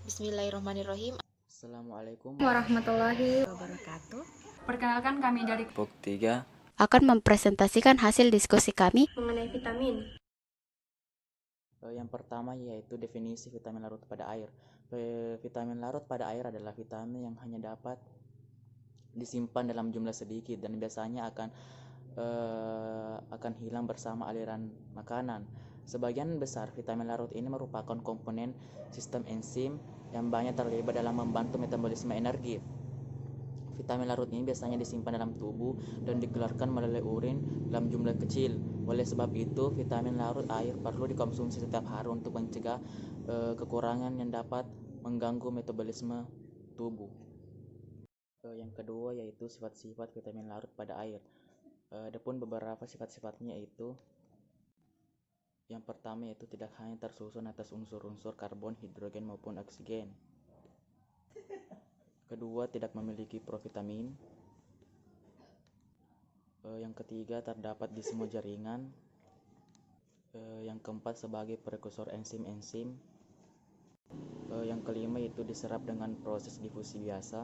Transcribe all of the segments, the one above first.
Bismillahirrahmanirrahim. Assalamualaikum warahmatullahi Wabarakatuh. Perkenalkan kami dari Pok 3. Akan mempresentasikan hasil diskusi kami mengenai vitamin. Yang pertama yaitu definisi vitamin larut pada air. Vitamin larut pada air adalah vitamin yang hanya dapat disimpan dalam jumlah sedikit dan biasanya akan hilang bersama aliran makanan. Sebagian besar vitamin larut ini merupakan komponen sistem enzim yang banyak terlibat dalam membantu metabolisme energi. Vitamin larut ini biasanya disimpan dalam tubuh dan dikeluarkan melalui urin dalam jumlah kecil. Oleh sebab itu, vitamin larut air perlu dikonsumsi setiap hari untuk mencegah kekurangan yang dapat mengganggu metabolisme tubuh. Yang kedua yaitu sifat-sifat vitamin larut pada air. Adapun beberapa sifat-sifatnya yaitu yang pertama yaitu tidak hanya tersusun atas unsur-unsur karbon, hidrogen maupun oksigen. Kedua, tidak memiliki provitamin. Yang ketiga, terdapat di semua jaringan. Yang keempat, sebagai prekursor enzim-enzim. Yang kelima itu diserap dengan proses difusi biasa.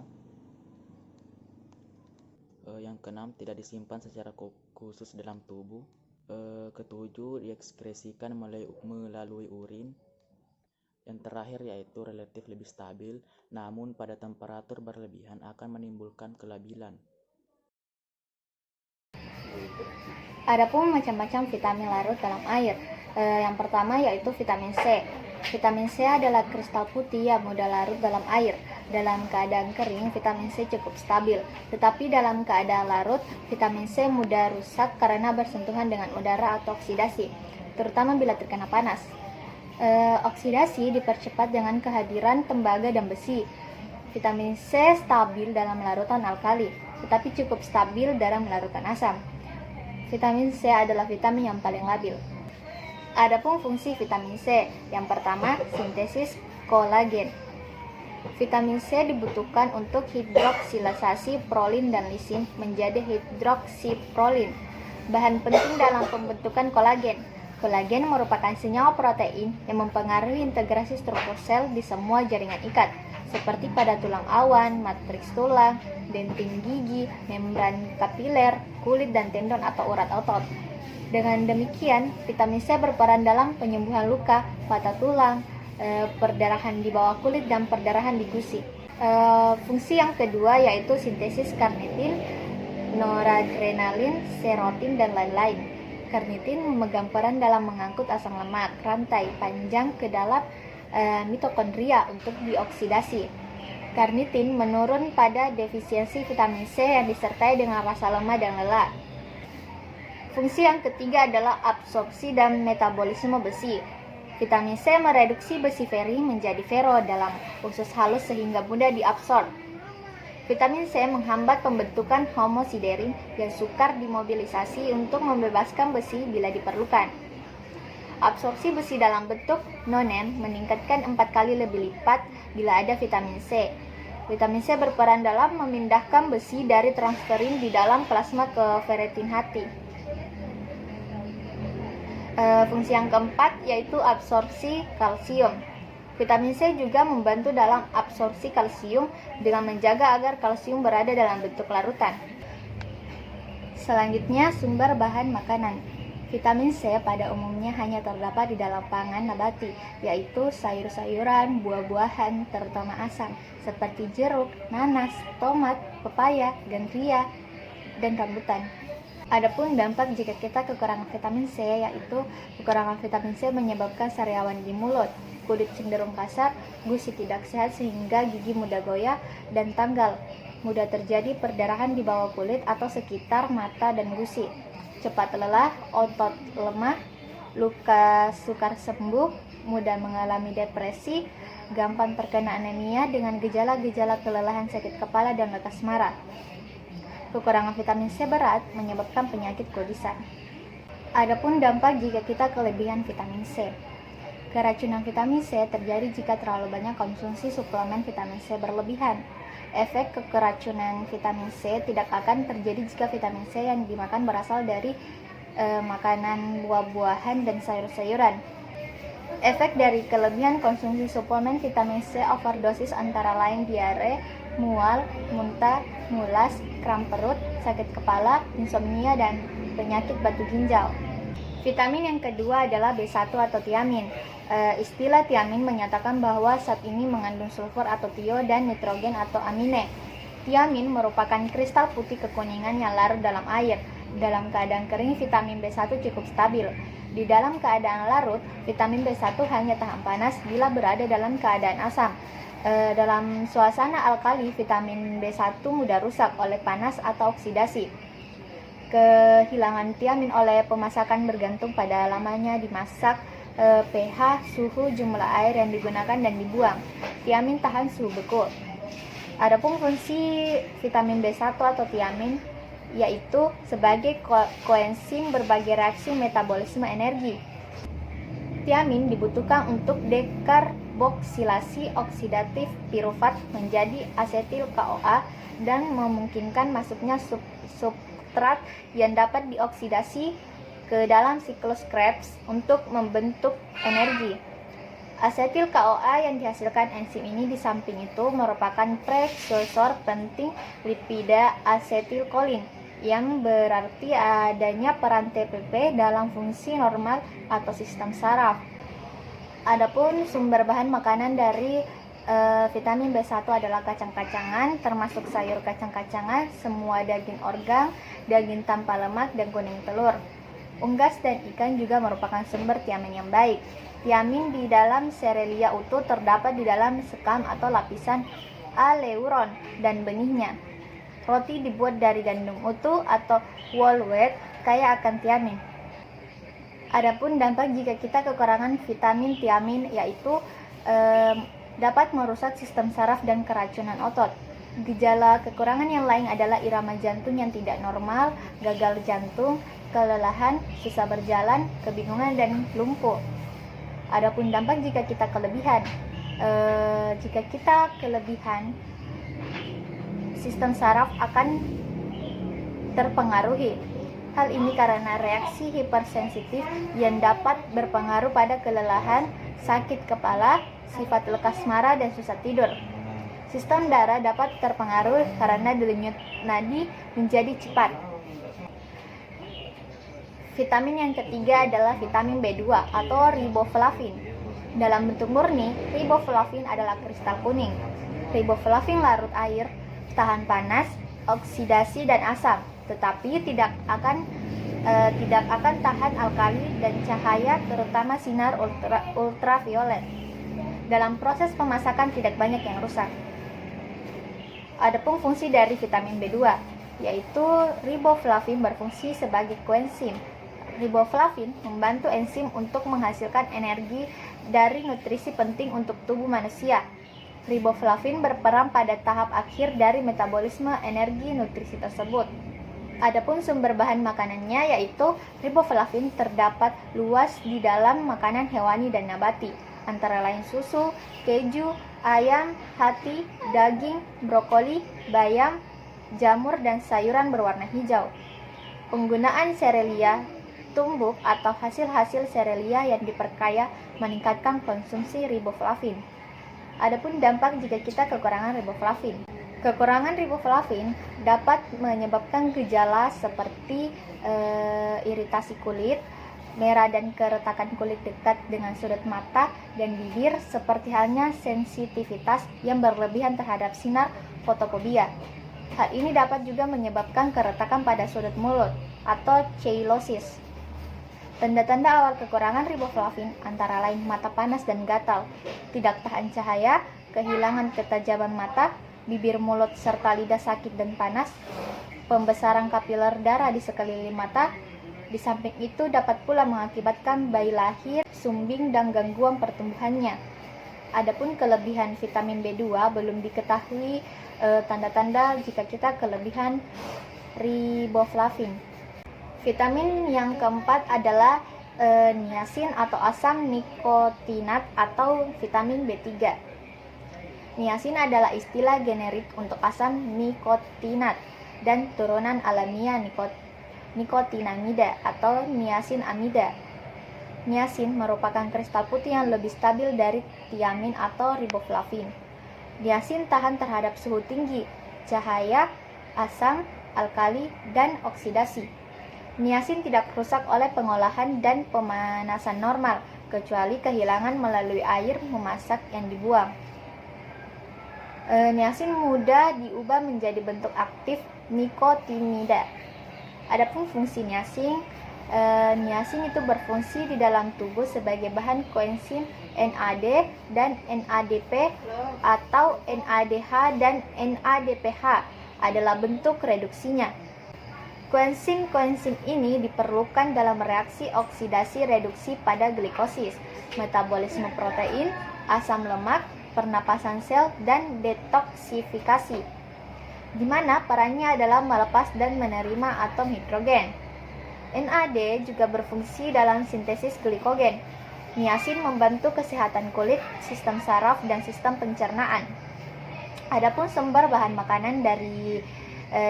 Yang keenam, tidak disimpan secara khusus dalam tubuh. Ketujuh, diekskresikan melalui urin. Yang terakhir yaitu relatif lebih stabil, namun pada temperatur berlebihan akan menimbulkan kelabilan. Adapun macam-macam vitamin larut dalam air. Yang pertama yaitu vitamin C. Vitamin C adalah kristal putih yang mudah larut dalam air. Dalam keadaan kering, vitamin C cukup stabil. Tetapi dalam keadaan larut, vitamin C mudah rusak karena bersentuhan dengan udara atau oksidasi, terutama bila terkena panas. Oksidasi dipercepat dengan kehadiran tembaga dan besi. Vitamin C stabil dalam larutan alkali, tetapi cukup stabil dalam larutan asam. Vitamin C adalah vitamin yang paling labil. Adapun fungsi vitamin C, yang pertama, sintesis kolagen. Vitamin C dibutuhkan untuk hidroksilisasi prolin dan lisin menjadi hidroksiprolin, bahan penting dalam pembentukan kolagen. Kolagen merupakan senyawa protein yang mempengaruhi integrasi struktur sel di semua jaringan ikat, seperti pada tulang awan, matriks tulang, dentin gigi, membran kapiler, kulit dan tendon atau urat otot. Dengan demikian, vitamin C berperan dalam penyembuhan luka, patah tulang, perdarahan di bawah kulit dan perdarahan di gusi. Fungsi yang kedua yaitu sintesis karnitin, noradrenalin, serotin dan lain-lain. Karnitin memegang peran dalam mengangkut asam lemak rantai panjang ke dalam mitokondria untuk dioksidasi. Karnitin menurun pada defisiensi vitamin C yang disertai dengan rasa lemah dan lelah. Fungsi yang ketiga adalah absorpsi dan metabolisme besi. Vitamin C mereduksi besi feri menjadi fero dalam usus halus sehingga mudah diabsorb. Vitamin C menghambat pembentukan homosiderin yang sukar dimobilisasi untuk membebaskan besi bila diperlukan. Absorpsi besi dalam bentuk nonen meningkatkan 4 kali lebih lipat bila ada vitamin C. Vitamin C berperan dalam memindahkan besi dari transferin di dalam plasma ke ferritin hati. Fungsi yang keempat yaitu absorpsi kalsium. Vitamin C juga membantu dalam absorpsi kalsium dengan menjaga agar kalsium berada dalam bentuk larutan. Selanjutnya, sumber bahan makanan. Vitamin C pada umumnya hanya terdapat di dalam pangan nabati, yaitu sayur-sayuran, buah-buahan, terutama asam, seperti jeruk, nanas, tomat, pepaya, gandria, dan rambutan. Adapun dampak jika kita kekurangan vitamin C, yaitu kekurangan vitamin C menyebabkan sariawan di mulut, kulit cenderung kasar, gusi tidak sehat sehingga gigi mudah goyah dan tanggal, mudah terjadi perdarahan di bawah kulit atau sekitar mata dan gusi, cepat lelah, otot lemah, luka sukar sembuh, mudah mengalami depresi, gampang terkena anemia dengan gejala-gejala kelelahan, sakit kepala, dan lekas marah. Kekurangan vitamin C berat menyebabkan penyakit kudisan. Adapun dampak jika kita kelebihan vitamin C. Keracunan vitamin C terjadi jika terlalu banyak konsumsi suplemen vitamin C berlebihan. Efek keracunan vitamin C tidak akan terjadi jika vitamin C yang dimakan berasal dari makanan buah-buahan dan sayur-sayuran. Efek dari kelebihan konsumsi suplemen vitamin C overdosis antara lain diare, mual, muntah, mulas, kram perut, sakit kepala, insomnia, dan penyakit batu ginjal. Vitamin yang kedua adalah B1 atau tiamin. Istilah tiamin menyatakan bahwa zat ini mengandung sulfur atau tio dan nitrogen atau amine. Tiamin merupakan kristal putih kekuningan yang larut dalam air. Dalam keadaan kering, vitamin B1 cukup stabil. Di dalam keadaan larut, vitamin B1 hanya tahan panas bila berada dalam keadaan asam. Dalam suasana alkali, vitamin B1 mudah rusak oleh panas atau oksidasi. Kehilangan tiamin oleh pemasakan bergantung pada lamanya dimasak, pH, suhu, jumlah air yang digunakan dan dibuang. Tiamin tahan suhu beku. Adapun fungsi vitamin B1 atau tiamin yaitu sebagai koenzim berbagai reaksi metabolisme energi. Tiamin dibutuhkan untuk dekarboksilasi oksidatif pirufat menjadi asetil CoA dan memungkinkan masuknya substrat yang dapat dioksidasi ke dalam siklus Krebs untuk membentuk energi. Asetil CoA yang dihasilkan enzim ini di samping itu merupakan prekursor penting lipida asetilkolin, yang berarti adanya peran TPP dalam fungsi normal atau sistem saraf. Adapun sumber bahan makanan dari vitamin B1 adalah kacang-kacangan, termasuk sayur kacang-kacangan, semua daging organ, daging tanpa lemak, dan kuning telur. Unggas dan ikan juga merupakan sumber tiamin yang baik. Tiamin di dalam serelia utuh terdapat di dalam sekam atau lapisan aleuron dan benihnya. Roti dibuat dari gandum utuh atau whole wheat kaya akan tiamin. Adapun dampak jika kita kekurangan vitamin tiamin yaitu dapat merusak sistem saraf dan keracunan otot. Gejala kekurangan yang lain adalah irama jantung yang tidak normal, gagal jantung, kelelahan, susah berjalan, kebingungan, dan lumpuh. Adapun dampak jika kita kelebihan, sistem saraf akan terpengaruhi. Hal ini karena reaksi hipersensitif yang dapat berpengaruh pada kelelahan, sakit kepala, sifat lekas marah, dan susah tidur. Sistem darah dapat terpengaruh karena denyut nadi menjadi cepat. Vitamin yang ketiga adalah vitamin B2 atau riboflavin. Dalam bentuk murni, riboflavin adalah kristal kuning. Riboflavin larut air, tahan panas, oksidasi, dan asam, tetapi tidak akan tahan alkali dan cahaya, terutama sinar ultraviolet. Dalam proses pemasakan tidak banyak yang rusak. Adapun fungsi dari vitamin B2, yaitu riboflavin berfungsi sebagai koenzim. Riboflavin membantu enzim untuk menghasilkan energi dari nutrisi penting untuk tubuh manusia. Riboflavin berperan pada tahap akhir dari metabolisme energi nutrisi tersebut. Adapun sumber bahan makanannya yaitu riboflavin terdapat luas di dalam makanan hewani dan nabati, antara lain susu, keju, ayam, hati, daging, brokoli, bayam, jamur, dan sayuran berwarna hijau. Penggunaan serelia tumbuk atau hasil-hasil serelia yang diperkaya meningkatkan konsumsi riboflavin. Adapun dampak jika kita kekurangan riboflavin. Kekurangan riboflavin dapat menyebabkan gejala seperti iritasi kulit, merah dan keretakan kulit dekat dengan sudut mata dan bibir, seperti halnya sensitivitas yang berlebihan terhadap sinar fotofobia. Hal ini dapat juga menyebabkan keretakan pada sudut mulut atau cheilosis. Tanda-tanda awal kekurangan riboflavin antara lain mata panas dan gatal, tidak tahan cahaya, kehilangan ketajaman mata, bibir, mulut, serta lidah sakit dan panas, pembesaran kapiler darah di sekeliling mata. Di samping itu dapat pula mengakibatkan bayi lahir sumbing dan gangguan pertumbuhannya. Adapun kelebihan vitamin B2 belum diketahui tanda-tanda jika kita kelebihan riboflavin. Vitamin yang keempat adalah niacin atau asam nikotinat atau vitamin B3. Niacin adalah istilah generik untuk asam nikotinat dan turunan alamiah nikotinamida atau niacin amida. Niacin merupakan kristal putih yang lebih stabil dari tiamin atau riboflavin. Niacin tahan terhadap suhu tinggi, cahaya, asam, alkali, dan oksidasi. Niacin tidak rusak oleh pengolahan dan pemanasan normal, kecuali kehilangan melalui air memasak yang dibuang. Niacin mudah diubah menjadi bentuk aktif nikotinida. Adapun fungsi niacin, niacin itu berfungsi di dalam tubuh sebagai bahan koenzim NAD dan NADP atau NADH dan NADPH adalah bentuk reduksinya. Koenzim-koenzim ini diperlukan dalam reaksi oksidasi reduksi pada glikosis, metabolisme protein, asam lemak, pernapasan sel, dan detoksifikasi, di mana perannya adalah melepas dan menerima atom hidrogen. NAD juga berfungsi dalam sintesis glikogen. Niacin membantu kesehatan kulit, sistem saraf, dan sistem pencernaan. Adapun sumber bahan makanan dari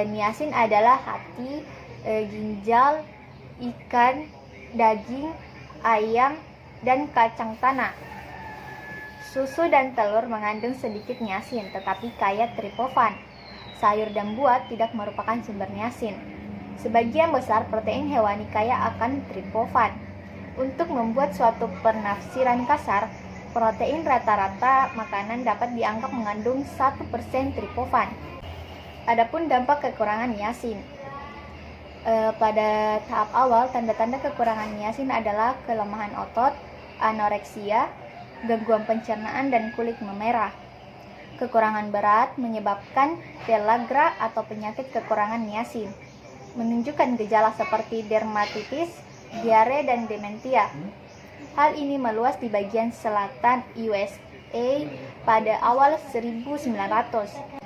niacin adalah hati, ginjal, ikan, daging, ayam, dan kacang tanah. Susu dan telur mengandung sedikit niacin, tetapi kaya triptofan. Sayur dan buah tidak merupakan sumber niacin. Sebagian besar protein hewani kaya akan triptofan. Untuk membuat suatu penafsiran kasar, protein rata-rata makanan dapat dianggap mengandung 1% triptofan. Adapun dampak kekurangan niacin. Pada tahap awal, tanda-tanda kekurangan niacin adalah kelemahan otot, anoreksia, gangguan pencernaan, dan kulit memerah. Kekurangan berat menyebabkan pellagra atau penyakit kekurangan niacin, menunjukkan gejala seperti dermatitis, diare, dan dementia. Hal ini meluas di bagian selatan USA pada awal 1900.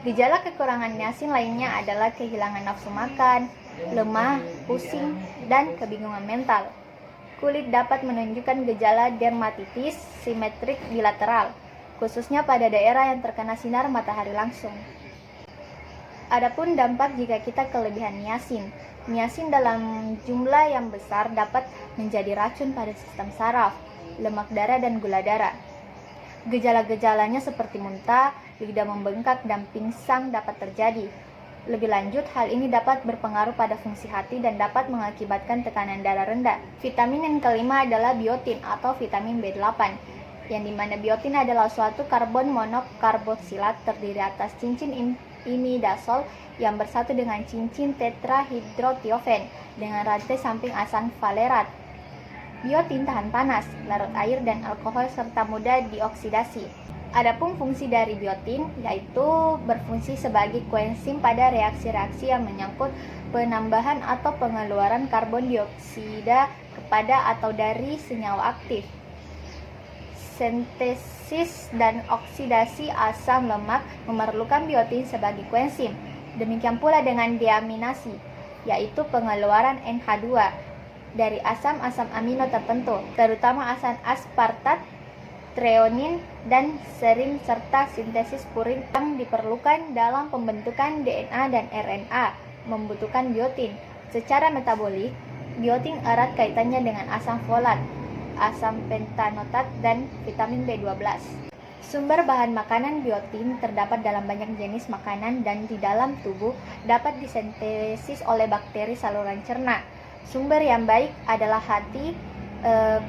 Gejala kekurangan niacin lainnya adalah kehilangan nafsu makan, lemah, pusing, dan kebingungan mental. Kulit dapat menunjukkan gejala dermatitis simetrik bilateral, khususnya pada daerah yang terkena sinar matahari langsung. Adapun dampak jika kita kelebihan niacin. Niacin dalam jumlah yang besar dapat menjadi racun pada sistem saraf, lemak darah, dan gula darah. Gejala-gejalanya seperti muntah, lidah membengkak, dan pingsan dapat terjadi. Lebih lanjut, hal ini dapat berpengaruh pada fungsi hati dan dapat mengakibatkan tekanan darah rendah. Vitamin yang kelima adalah biotin atau vitamin B8, yang dimana biotin adalah suatu karbon monokarboksilat terdiri atas cincin imidazol yang bersatu dengan cincin tetrahidrotiofen dengan rantai samping asam valerat. Biotin tahan panas, larut air, dan alkohol serta mudah dioksidasi. Adapun fungsi dari biotin yaitu berfungsi sebagai koenzim pada reaksi-reaksi yang menyangkut penambahan atau pengeluaran karbon dioksida kepada atau dari senyawa aktif. Sintesis dan oksidasi asam lemak memerlukan biotin sebagai koenzim. Demikian pula dengan deaminasi, yaitu pengeluaran NH2 dari asam-asam amino tertentu, terutama asam aspartat, treonin, dan serin, serta sintesis purin yang diperlukan dalam pembentukan DNA dan RNA membutuhkan biotin. Secara metabolik, biotin erat kaitannya dengan asam folat, asam pentanotat, dan vitamin B12. Sumber bahan makanan biotin terdapat dalam banyak jenis makanan dan di dalam tubuh dapat disintesis oleh bakteri saluran cerna. Sumber yang baik adalah hati,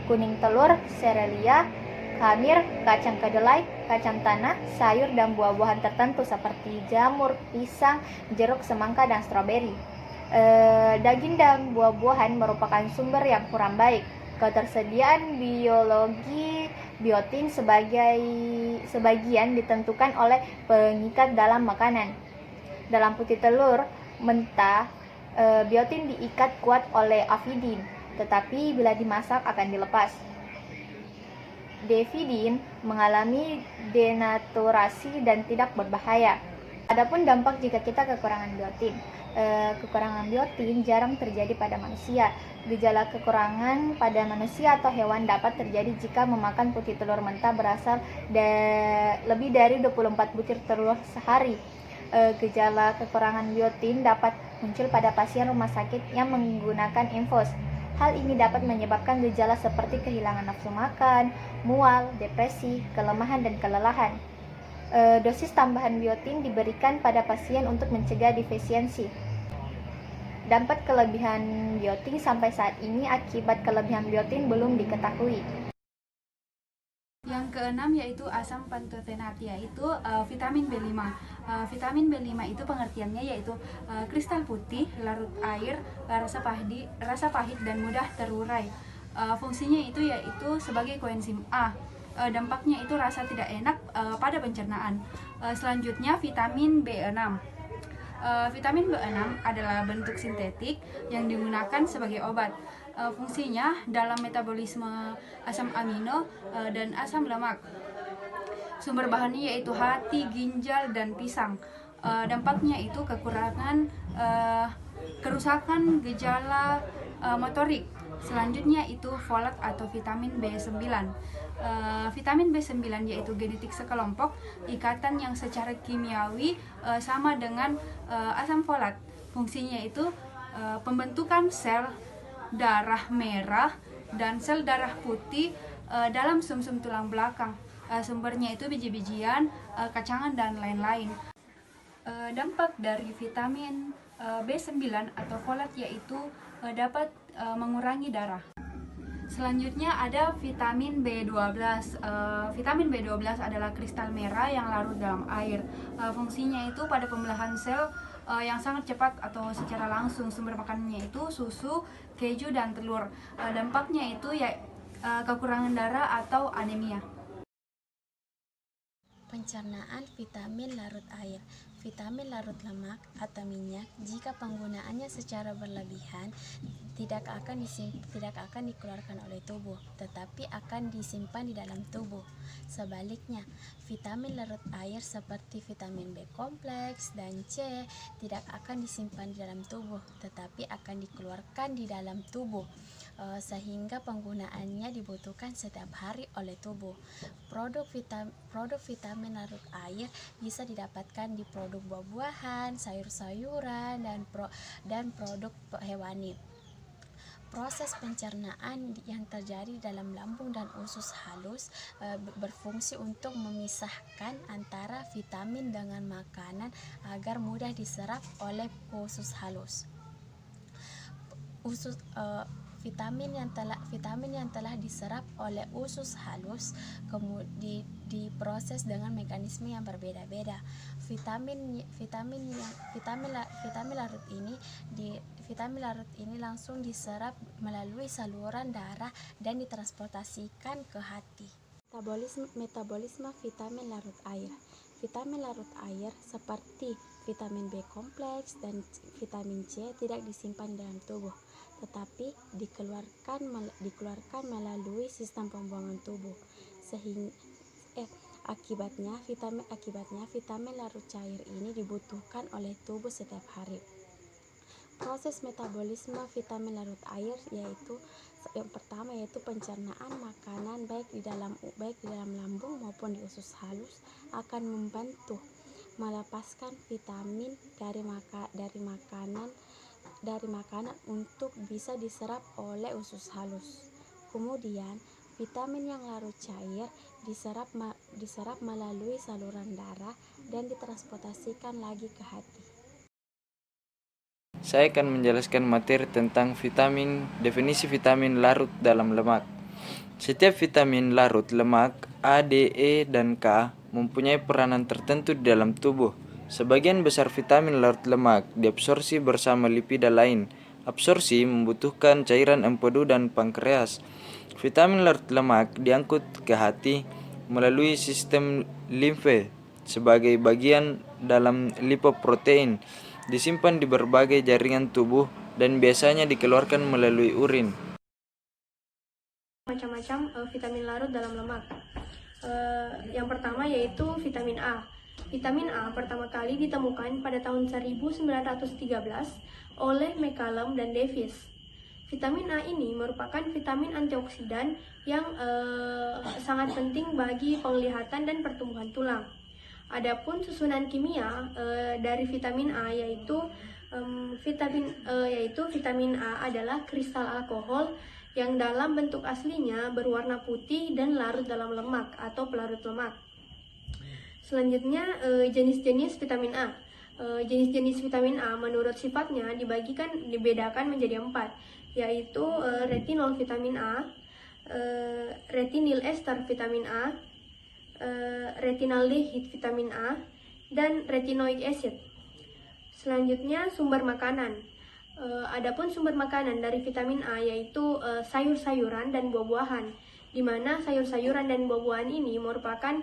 kuning telur, serelia, khamir, kacang kedelai, kacang tanah, sayur, dan buah-buahan tertentu seperti jamur, pisang, jeruk, semangka, dan stroberi. Daging dan buah-buahan merupakan sumber yang kurang baik. Ketersediaan biologi biotin sebagian ditentukan oleh pengikat dalam makanan. Dalam putih telur mentah, biotin diikat kuat oleh avidin, tetapi bila dimasak akan dilepas. Devidin mengalami denaturasi dan tidak berbahaya. Adapun dampak jika kita kekurangan biotin. Kekurangan biotin jarang terjadi pada manusia. Gejala kekurangan pada manusia atau hewan dapat terjadi jika memakan putih telur mentah berasal lebih dari 24 butir telur sehari. Gejala kekurangan biotin dapat muncul pada pasien rumah sakit yang menggunakan infus. Hal ini dapat menyebabkan gejala seperti kehilangan nafsu makan, mual, depresi, kelemahan, dan kelelahan. Dosis tambahan biotin diberikan pada pasien untuk mencegah defisiensi. Dampak kelebihan biotin sampai saat ini akibat kelebihan biotin belum diketahui. Yang keenam yaitu asam pantotenat, yaitu vitamin B5. Vitamin B5 itu pengertiannya yaitu kristal putih, larut air, rasa pahit dan mudah terurai. Fungsinya itu yaitu sebagai koenzim A. Dampaknya itu rasa tidak enak pada pencernaan. Selanjutnya vitamin B6. Vitamin B6 adalah bentuk sintetik yang digunakan sebagai obat. Fungsinya dalam metabolisme asam amino dan asam lemak. Sumber bahannya yaitu hati, ginjal, dan pisang. Dampaknya itu kerusakan gejala motorik. Selanjutnya itu folat atau vitamin B9. Vitamin B9 yaitu genetik sekelompok ikatan yang secara kimiawi sama dengan asam folat. Fungsinya itu pembentukan sel darah merah dan sel darah putih dalam sumsum tulang belakang. Sumbernya itu biji-bijian, kacangan, dan lain-lain. Dampak dari vitamin B9 atau folat yaitu dapat mengurangi darah. Selanjutnya ada vitamin B12. Vitamin B12 adalah kristal merah yang larut dalam air. Fungsinya itu pada pembelahan sel yang sangat cepat atau secara langsung. Sumber makanannya itu susu, keju, dan telur. Dampaknya itu kekurangan darah atau anemia. Pencernaan vitamin larut air. Vitamin larut lemak atau minyak jika penggunaannya secara berlebihan tidak akan dikeluarkan oleh tubuh, tetapi akan disimpan di dalam tubuh. Sebaliknya, vitamin larut air seperti vitamin B kompleks dan C tidak akan disimpan di dalam tubuh, tetapi akan dikeluarkan di dalam tubuh. Sehingga penggunaannya dibutuhkan setiap hari oleh tubuh. Produk vitamin larut air bisa didapatkan di produk buah-buahan, sayur-sayuran, dan produk hewani. Proses pencernaan yang terjadi dalam lambung dan usus halus berfungsi untuk memisahkan antara vitamin dengan makanan agar mudah diserap oleh usus halus. Vitamin yang telah diserap oleh usus halus kemudian diproses dengan mekanisme yang berbeda-beda. Vitamin larut ini langsung diserap melalui saluran darah dan ditransportasikan ke hati. Metabolisme vitamin larut air. Vitamin larut air seperti vitamin B kompleks dan vitamin C tidak disimpan dalam tubuh, tetapi dikeluarkan melalui sistem pembuangan tubuh. Akibatnya vitamin larut cair ini dibutuhkan oleh tubuh setiap hari. Proses metabolisme vitamin larut air yaitu yang pertama yaitu pencernaan makanan baik di dalam lambung maupun di usus halus akan membantu melepaskan vitamin dari makanan untuk bisa diserap oleh usus halus. Kemudian vitamin yang larut cair diserap melalui saluran darah dan ditransportasikan lagi ke hati. Saya akan menjelaskan materi tentang definisi vitamin larut dalam lemak. Setiap vitamin larut lemak A, D, E, dan K mempunyai peranan tertentu di dalam tubuh. Sebagian besar vitamin larut lemak diabsorpsi bersama lipida lain. Absorpsi membutuhkan cairan empedu dan pankreas. Vitamin larut lemak diangkut ke hati melalui sistem limfe sebagai bagian dalam lipoprotein, disimpan di berbagai jaringan tubuh dan biasanya dikeluarkan melalui urin. Macam-macam vitamin larut dalam lemak. Yang pertama yaitu vitamin A. Vitamin A pertama kali ditemukan pada tahun 1913 oleh McCallum dan Davis. Vitamin A ini merupakan vitamin antioksidan yang sangat penting bagi penglihatan dan pertumbuhan tulang. Adapun susunan kimia dari vitamin A yaitu Yaitu vitamin A adalah kristal alkohol yang dalam bentuk aslinya berwarna putih dan larut dalam lemak atau pelarut lemak. Selanjutnya, jenis-jenis vitamin A. Jenis-jenis vitamin A menurut sifatnya dibedakan menjadi 4, yaitu retinol vitamin A, retinil ester vitamin A, retinaldehid vitamin A, dan retinoic acid. Selanjutnya, sumber makanan. Adapun sumber makanan dari vitamin A yaitu sayur-sayuran dan buah-buahan, di mana sayur-sayuran dan buah-buahan ini merupakan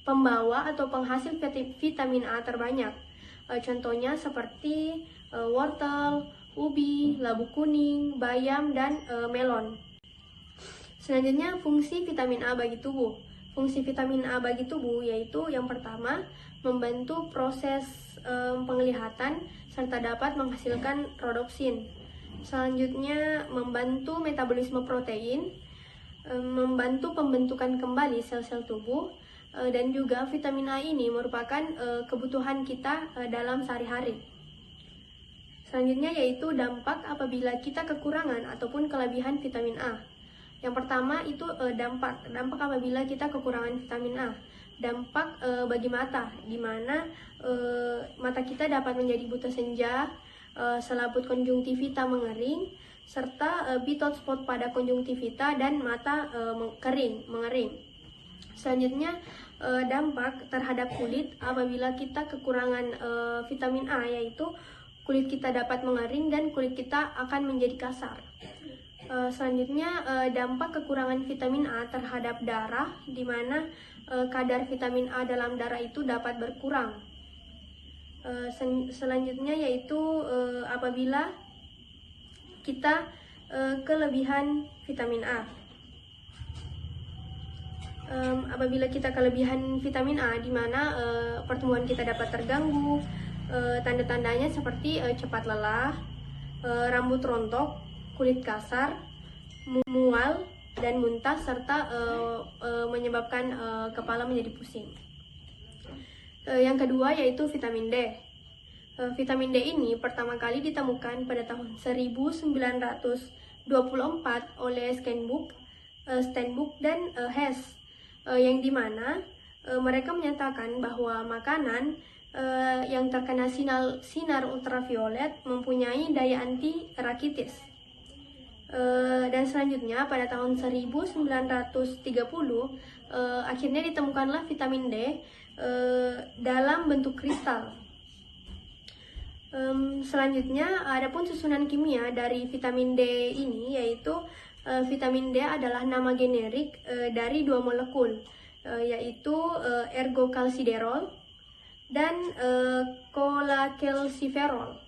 pembawa atau penghasil vitamin A terbanyak. Contohnya seperti wortel, ubi, labu kuning, bayam, dan melon. Selanjutnya, fungsi vitamin A bagi tubuh. Fungsi vitamin A bagi tubuh yaitu yang pertama, membantu proses penglihatan serta dapat menghasilkan rodopsin. Selanjutnya, membantu metabolisme protein, membantu pembentukan kembali sel-sel tubuh, dan juga vitamin A ini merupakan kebutuhan kita dalam sehari-hari. Selanjutnya yaitu dampak apabila kita kekurangan ataupun kelebihan vitamin A. Yang pertama itu dampak apabila kita kekurangan vitamin A. Dampak bagi mata, di mana mata kita dapat menjadi buta senja, selaput konjungtivita mengering, serta bitot spot pada konjungtivita dan mata mengering. Selanjutnya, dampak terhadap kulit apabila kita kekurangan vitamin A, yaitu kulit kita dapat mengering dan kulit kita akan menjadi kasar. Selanjutnya, dampak kekurangan vitamin A terhadap darah, di mana kadar vitamin A dalam darah itu dapat berkurang. Selanjutnya yaitu apabila kita kelebihan vitamin A. Apabila kita kelebihan vitamin A, di mana pertumbuhan kita dapat terganggu, tanda-tandanya seperti cepat lelah, rambut rontok, kulit kasar, mual dan muntah, serta menyebabkan kepala menjadi pusing. Yang kedua yaitu vitamin D. Vitamin D ini pertama kali ditemukan pada tahun 1924 oleh Steinbuch dan Hess, yang dimana mereka menyatakan bahwa makanan yang terkena sinar ultraviolet mempunyai daya anti rakitis. Dan selanjutnya pada tahun 1930 akhirnya ditemukanlah vitamin D dalam bentuk kristal. Selanjutnya, adapun susunan kimia dari vitamin D ini yaitu vitamin D adalah nama generik dari dua molekul, yaitu ergokalsiderol dan kolakelsiferol.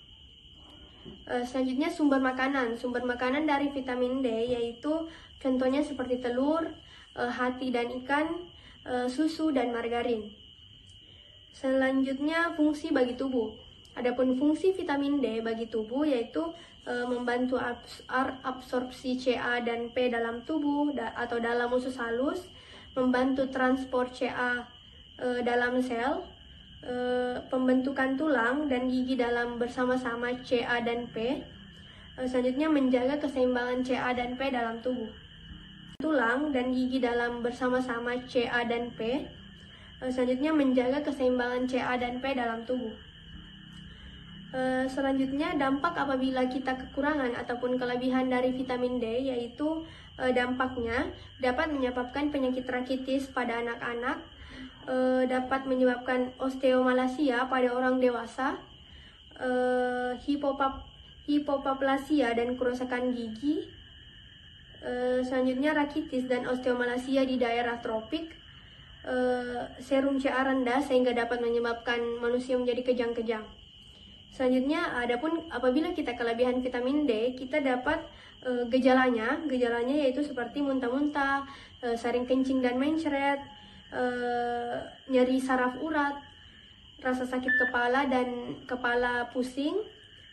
Selanjutnya, sumber makanan dari vitamin D yaitu contohnya seperti telur, hati dan ikan, susu dan margarin. Selanjutnya, fungsi bagi tubuh. Adapun fungsi vitamin D bagi tubuh yaitu membantu absorpsi Ca dan P dalam tubuh atau dalam usus halus, membantu transport Ca dalam sel, pembentukan tulang dan gigi dalam bersama-sama Ca dan P. Selanjutnya, menjaga keseimbangan Ca dan P dalam tubuh. Tulang dan gigi dalam bersama-sama Ca dan P. Selanjutnya, menjaga keseimbangan Ca dan P dalam tubuh. Selanjutnya, dampak apabila kita kekurangan ataupun kelebihan dari vitamin D yaitu dampaknya dapat menyebabkan penyakit rakitis pada anak-anak, dapat menyebabkan osteomalasia pada orang dewasa, hipoplasia dan kerusakan gigi. Selanjutnya, rakitis dan osteomalasia di daerah tropik, serum Ca rendah sehingga dapat menyebabkan manusia menjadi kejang-kejang. Selanjutnya, adapun apabila kita kelebihan vitamin D, kita dapat gejalanya yaitu seperti muntah-muntah, sering kencing dan mencret, nyeri saraf urat, rasa sakit kepala dan kepala pusing,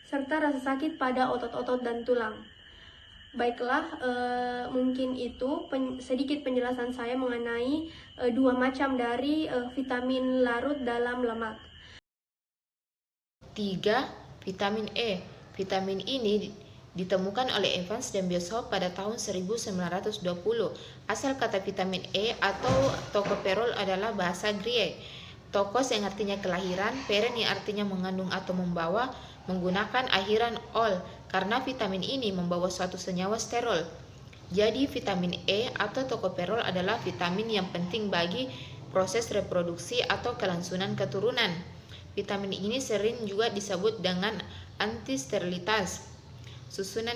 serta rasa sakit pada otot-otot dan tulang. Baiklah, mungkin itu sedikit penjelasan saya mengenai dua macam dari vitamin larut dalam lemak. 3. Vitamin E. Vitamin ini ditemukan oleh Evans dan Bishop pada tahun 1920. Asal kata vitamin E atau tocopherol adalah bahasa Griek. Tokos yang artinya kelahiran, peren yang artinya mengandung atau membawa, menggunakan akhiran ol karena vitamin ini membawa suatu senyawa sterol. Jadi vitamin E atau tocopherol adalah vitamin yang penting bagi proses reproduksi atau kelangsungan keturunan. Vitamin ini sering juga disebut dengan antisterilitas. Susunan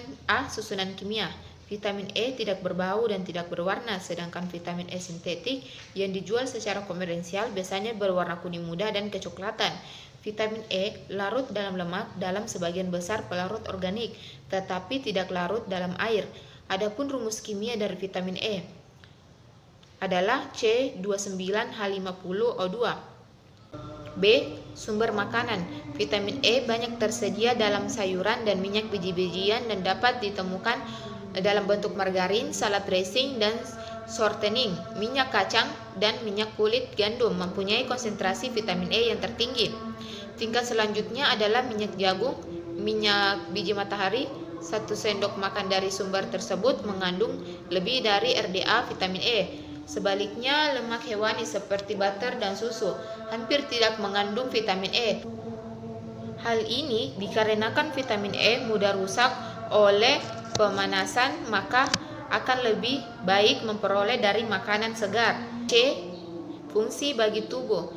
kimia. Vitamin E tidak berbau dan tidak berwarna, sedangkan vitamin E sintetik yang dijual secara komersial biasanya berwarna kuning muda dan kecoklatan. Vitamin E larut dalam lemak dalam sebagian besar pelarut organik, tetapi tidak larut dalam air. Adapun rumus kimia dari vitamin E adalah C29H50O2. B. Sumber makanan. Vitamin E banyak tersedia dalam sayuran dan minyak biji-bijian dan dapat ditemukan dalam bentuk margarin, salad dressing, dan shortening. Minyak kacang dan minyak kulit gandum mempunyai konsentrasi vitamin E yang tertinggi. Tingkat selanjutnya adalah minyak jagung, minyak biji matahari. 1 sendok makan dari sumber tersebut mengandung lebih dari RDA vitamin E. Sebaliknya, lemak hewani seperti butter dan susu hampir tidak mengandung vitamin E. Hal ini dikarenakan vitamin E mudah rusak oleh pemanasan, maka akan lebih baik memperoleh dari makanan segar. C. Fungsi bagi tubuh.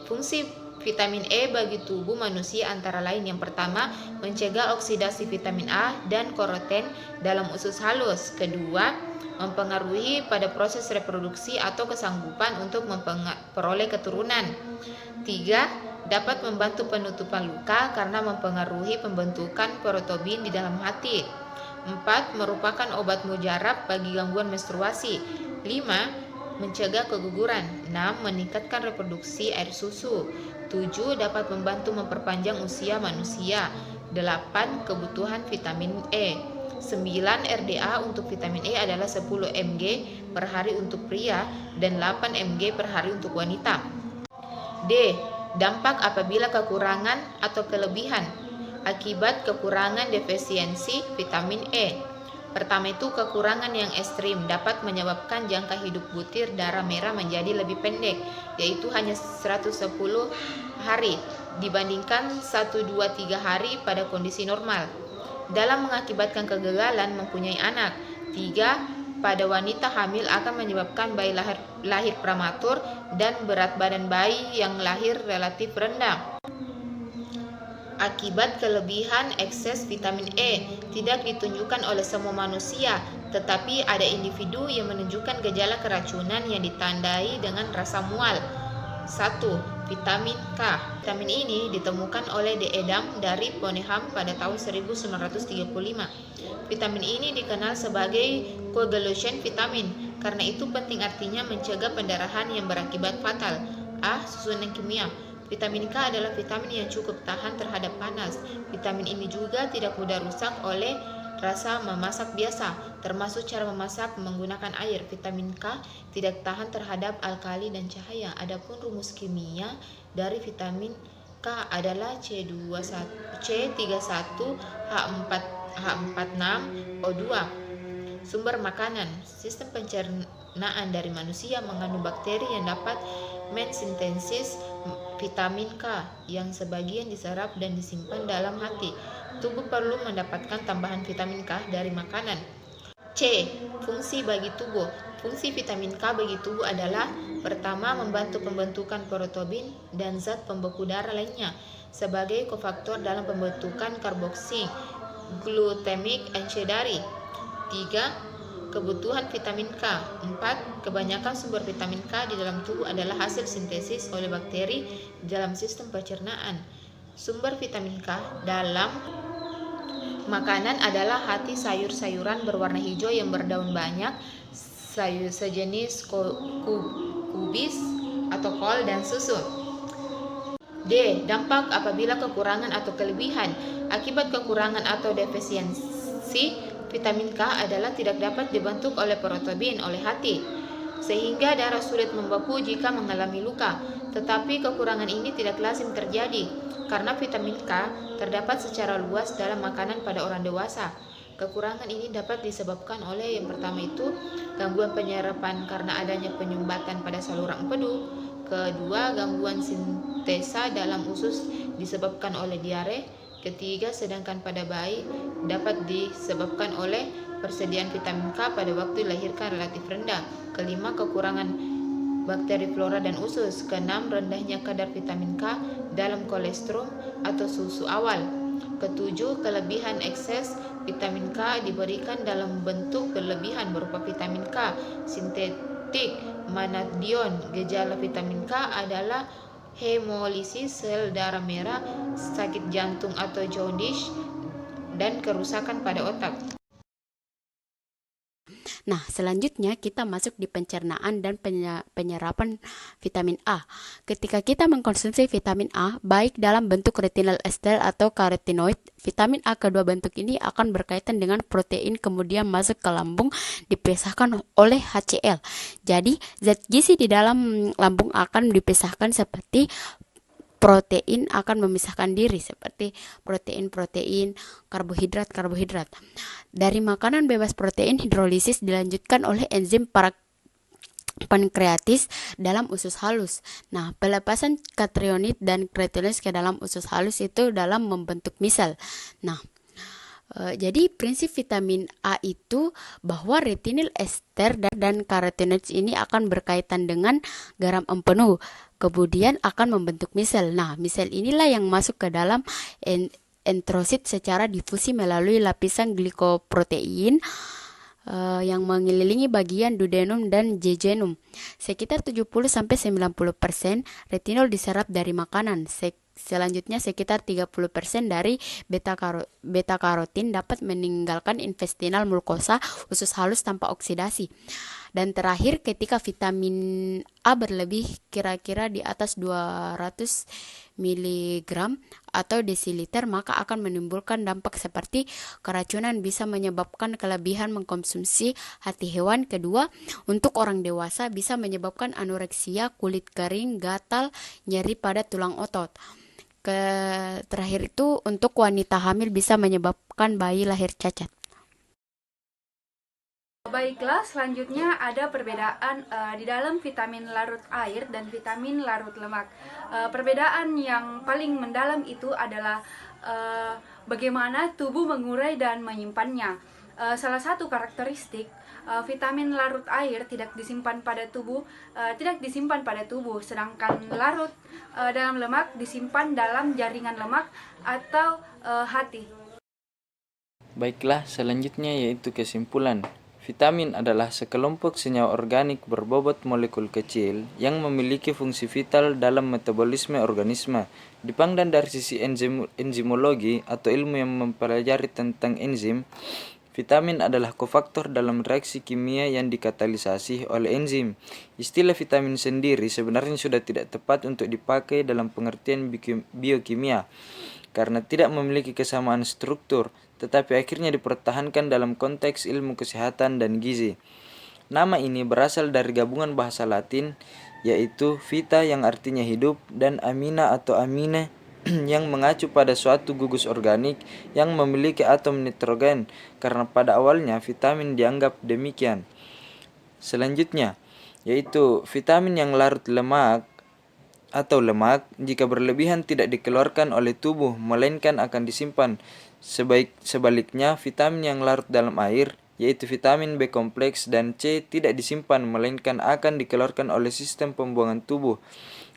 Fungsi vitamin E bagi tubuh manusia antara lain yang pertama, mencegah oksidasi vitamin A dan karoten dalam usus halus. Kedua, mempengaruhi pada proses reproduksi atau kesanggupan untuk memperoleh keturunan. 3. Dapat membantu penutupan luka karena mempengaruhi pembentukan porotobin di dalam hati. 4. Merupakan obat mujarab bagi gangguan menstruasi. 5. Mencegah keguguran. 6. Meningkatkan reproduksi air susu. 7. Dapat membantu memperpanjang usia manusia. 8. Kebutuhan vitamin E. 9. RDA untuk vitamin E adalah 10 mg per hari untuk pria dan 8 mg per hari untuk wanita. D. Dampak apabila kekurangan atau kelebihan akibat kekurangan defisiensi vitamin E. Pertama itu, kekurangan yang ekstrim dapat menyebabkan jangka hidup butir darah merah menjadi lebih pendek, yaitu hanya 110 hari dibandingkan 1, 2, 3 hari pada kondisi normal. Dalam mengakibatkan kegagalan mempunyai anak. 3. Pada wanita hamil akan menyebabkan bayi lahir prematur dan berat badan bayi yang lahir relatif rendah. Akibat kelebihan ekses vitamin E tidak ditunjukkan oleh semua manusia, tetapi ada individu yang menunjukkan gejala keracunan yang ditandai dengan rasa mual. 1. Vitamin K. Vitamin ini ditemukan oleh D. Edam dari Poneham pada tahun 1935. Vitamin ini dikenal sebagai coagulation vitamin, karena itu penting artinya mencegah pendarahan yang berakibat fatal. A. Susunan kimia. Vitamin K adalah vitamin yang cukup tahan terhadap panas. Vitamin ini juga tidak mudah rusak oleh rasa memasak biasa, termasuk cara memasak menggunakan air. Vitamin K tidak tahan terhadap alkali dan cahaya. Adapun rumus kimia dari vitamin K adalah C31H46O2. Sumber makanan. Sistem pencernaan dari manusia mengandung bakteri yang dapat mensintesis vitamin K yang sebagian diserap dan disimpan dalam hati. Tubuh perlu mendapatkan tambahan vitamin K dari makanan. C. Fungsi bagi tubuh. Fungsi vitamin K bagi tubuh adalah: pertama, membantu pembentukan porotobin dan zat pembeku darah lainnya sebagai kofaktor dalam pembentukan karboksi glutamic aciduria. 3. Kebutuhan vitamin K. 4. Kebanyakan sumber vitamin K di dalam tubuh adalah hasil sintesis oleh bakteri dalam sistem pencernaan. Sumber vitamin K dalam makanan adalah hati sayur-sayuran berwarna hijau yang berdaun banyak, sayur sejenis kubis atau kol, dan susu. D. Dampak apabila kekurangan atau kelebihan. Akibat kekurangan atau defisiensi vitamin K adalah tidak dapat dibentuk oleh porotobin oleh hati. sehingga darah sulit membeku jika mengalami luka. Tetapi kekurangan ini tidak lazim terjadi, karena vitamin K terdapat secara luas dalam makanan pada orang dewasa. Kekurangan ini dapat disebabkan oleh yang pertama itu gangguan penyerapan karena adanya penyumbatan pada saluran empedu. Kedua, gangguan sintesa dalam usus disebabkan oleh diare. Ketiga, sedangkan pada bayi dapat disebabkan oleh persediaan vitamin K pada waktu dilahirkan relatif rendah. Kelima, kekurangan bakteri flora dan usus. Keenam, rendahnya kadar vitamin K dalam kolesterol atau susu awal. Ketujuh, kelebihan ekses vitamin K diberikan dalam bentuk berlebihan berupa vitamin K sintetik manadion. Gejala vitamin K adalah hemolisis sel darah merah, sakit jantung atau jaundice, dan kerusakan pada otak. Nah, selanjutnya kita masuk di pencernaan dan penyerapan vitamin A. Ketika kita mengkonsumsi vitamin A, baik dalam bentuk retinal ester atau karotinoid, vitamin A kedua bentuk ini akan berkaitan dengan protein kemudian masuk ke lambung dipisahkan oleh HCl. Jadi, zat gizi di dalam lambung akan dipisahkan seperti protein akan memisahkan diri seperti protein, karbohidrat. Dari makanan bebas protein, hidrolisis dilanjutkan oleh enzim pankreatis dalam usus halus. Nah, pelepasan katrionit dan kreatinis ke dalam usus halus itu dalam membentuk misel. Nah, jadi prinsip vitamin A itu bahwa retinil ester dan karotinoid ini akan berkaitan dengan garam empedu, kemudian akan membentuk misel. Nah, misel inilah yang masuk ke dalam enterosit secara difusi melalui lapisan glikoprotein yang mengelilingi bagian duodenum dan jejunum. Sekitar 70-90% retinol diserap dari makanan. Selanjutnya sekitar 30% dari beta karotin dapat meninggalkan intestinal mukosa usus halus tanpa oksidasi. Dan terakhir, ketika vitamin A berlebih kira-kira di atas 200 mg atau desiliter, maka akan menimbulkan dampak seperti keracunan, bisa menyebabkan kelebihan mengkonsumsi hati hewan. Kedua, untuk orang dewasa bisa menyebabkan anoreksia, kulit kering, gatal, nyeri pada tulang otot. Terakhir itu untuk wanita hamil bisa menyebabkan bayi lahir cacat. Baiklah, selanjutnya ada perbedaan di dalam vitamin larut air dan vitamin larut lemak. Perbedaan yang paling mendalam itu adalah bagaimana tubuh mengurai dan menyimpannya. Salah satu karakteristik vitamin larut air tidak disimpan pada tubuh, sedangkan larut dalam lemak disimpan dalam jaringan lemak atau hati. Baiklah, selanjutnya yaitu kesimpulan. Vitamin adalah sekelompok senyawa organik berbobot molekul kecil yang memiliki fungsi vital dalam metabolisme organisme. Dipandang dari sisi enzimologi atau ilmu yang mempelajari tentang enzim, vitamin adalah kofaktor dalam reaksi kimia yang dikatalisasi oleh enzim. Istilah vitamin sendiri sebenarnya sudah tidak tepat untuk dipakai dalam pengertian biokimia, karena tidak memiliki kesamaan struktur, tetapi akhirnya dipertahankan dalam konteks ilmu kesehatan dan gizi. Nama ini berasal dari gabungan bahasa Latin, yaitu vita yang artinya hidup dan amina atau amine yang mengacu pada suatu gugus organik yang memiliki atom nitrogen, karena pada awalnya vitamin dianggap demikian. Selanjutnya, yaitu vitamin yang larut lemak atau lemak, jika berlebihan tidak dikeluarkan oleh tubuh melainkan akan disimpan. Sebaliknya, vitamin yang larut dalam air, yaitu vitamin B kompleks dan C, tidak disimpan melainkan akan dikeluarkan oleh sistem pembuangan tubuh.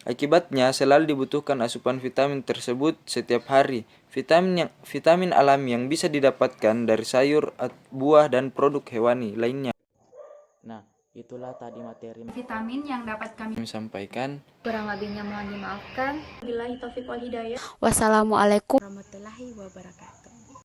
Akibatnya selalu dibutuhkan asupan vitamin tersebut setiap hari. Vitamin alami yang bisa didapatkan dari sayur, buah, dan produk hewani lainnya. Nah, itulah tadi materi Vitamin yang dapat kami sampaikan. Kurang lebihnya mohon dimaafkan. Billahi taufiq wal hidayah. Wassalamualaikum warahmatullahi wabarakatuh.